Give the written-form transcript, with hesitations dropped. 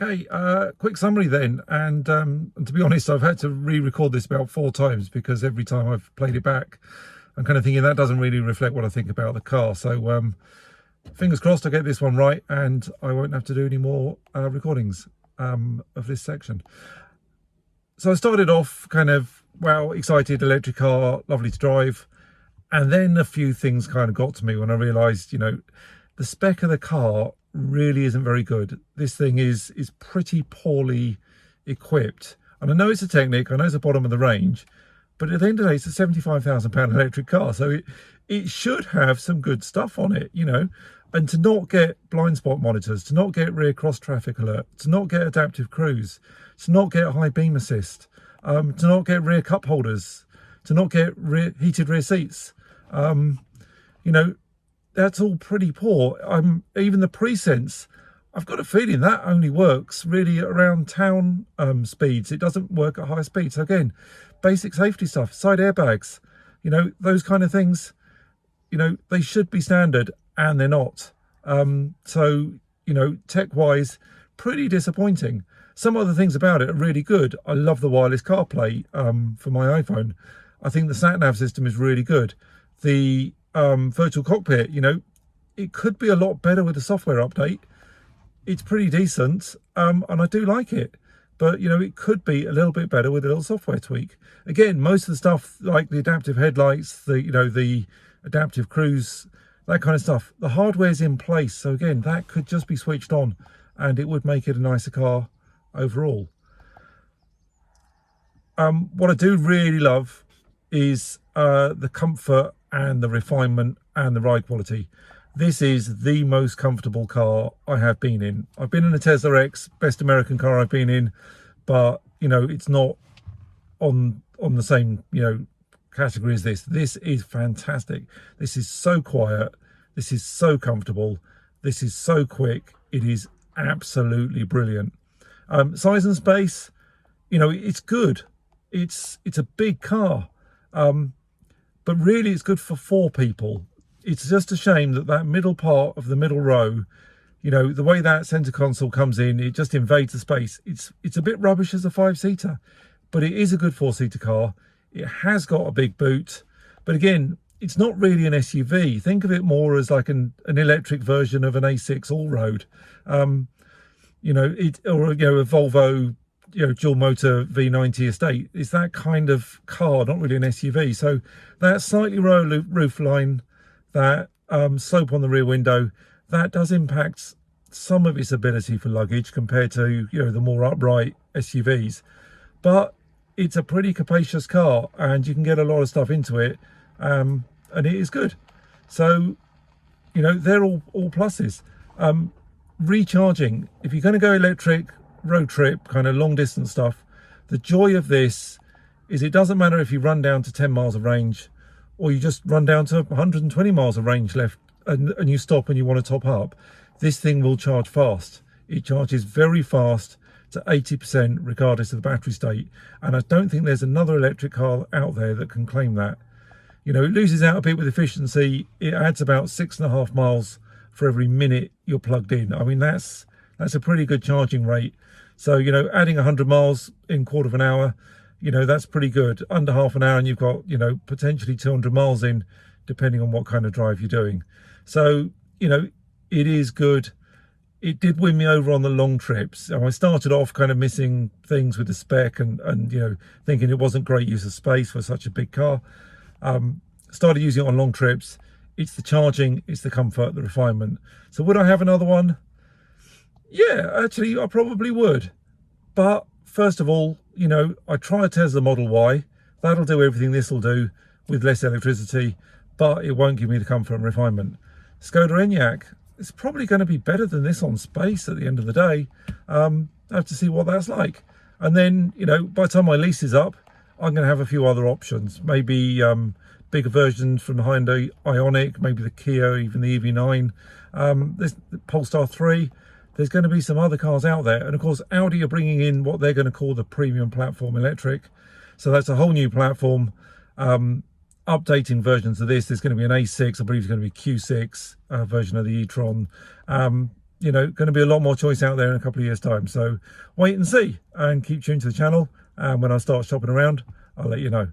Okay, quick summary then, and to be honest, I've had to re-record this about 4 times because every time I've played it back, I'm kind of thinking that doesn't really reflect what I think about the car. So fingers crossed I get this one right and I won't have to do any more recordings of this section. So I started off kind of, wow, excited, electric car, lovely to drive. And then a few things kind of got to me when I realised, the spec of the car really isn't very good. This thing is pretty poorly equipped. And I know it's a Technic, I know it's the bottom of the range, but at the end of the day, it's a £75,000 electric car. So it should have some good stuff on it, and to not get blind spot monitors, to not get rear cross traffic alert, to not get adaptive cruise, to not get high beam assist, to not get rear cup holders, to not get heated rear seats. That's all pretty poor. Even the pre-sense, I've got a feeling that only works really around town speeds. It doesn't work at high speeds. So again, basic safety stuff, side airbags, those kind of things, they should be standard and they're not. Tech-wise, pretty disappointing. Some other things about it are really good. I love the wireless CarPlay for my iPhone. I think the sat-nav system is really good. The virtual cockpit, it could be a lot better with the software update. It's pretty decent, and I do like it, but it could be a little bit better with a little software tweak. Again, most of the stuff like the adaptive headlights, the adaptive cruise, that kind of stuff, the hardware's in place. So again, that could just be switched on and it would make it a nicer car overall. What I do really love is the comfort and the refinement and the ride quality. This is the most comfortable car I have been in. I've been in a Tesla X, best American car I've been in, but it's not on the same category as this. This is fantastic. This is so quiet. This is so comfortable. This is so quick. It is absolutely brilliant. Size and space, it's good. It's a big car. But really it's good for 4 people. It's just a shame that middle part of the middle row, the way that center console comes in, it just invades the space. It's a bit rubbish as a 5-seater, but it is a good 4-seater car. It has got a big boot, but again, it's not really an SUV. Think of it more as like an electric version of an A6 all-road, or a Volvo dual motor V90 estate. It's that kind of car, not really an SUV. So that slightly lower roof line, that slope on the rear window, that does impact some of its ability for luggage compared to the more upright SUVs. But it's a pretty capacious car and you can get a lot of stuff into it, and it is good. So they're all pluses. Recharging, if you're going to go electric, road trip, kind of long distance stuff, the joy of this is it doesn't matter if you run down to 10 miles of range or you just run down to 120 miles of range left and you stop and you want to top up. This thing will charge fast. It charges very fast to 80% regardless of the battery state, and I don't think there's another electric car out there that can claim that. It loses out a bit with efficiency. It adds about 6.5 miles for every minute you're plugged in. I mean, that's a pretty good charging rate. So, adding 100 miles in quarter of an hour, that's pretty good. Under half an hour and you've got, potentially 200 miles in, depending on what kind of drive you're doing. So, it is good. It did win me over on the long trips. I started off kind of missing things with the spec and thinking it wasn't great use of space for such a big car. Started using it on long trips. It's the charging, it's the comfort, the refinement. So would I have another one? Yeah, actually, I probably would. But first of all, I try a Tesla Model Y. That'll do everything this will do with less electricity, but it won't give me the comfort and refinement. Skoda Enyaq, it's probably going to be better than this on space at the end of the day. I have to see what that's like. And then, by the time my lease is up, I'm going to have a few other options. Maybe bigger versions from the Hyundai Ioniq, maybe the Kia, even the EV9. There's the Polestar 3. There's going to be some other cars out there. And of course, Audi are bringing in what they're going to call the premium platform electric. So that's a whole new platform. Updating versions of this. There's going to be an A6, I believe it's going to be Q6 version of the eTron. you know, going to be a lot more choice out there in a couple of years' time. So wait and see, and keep tuned to the channel. And when I start shopping around, I'll let you know.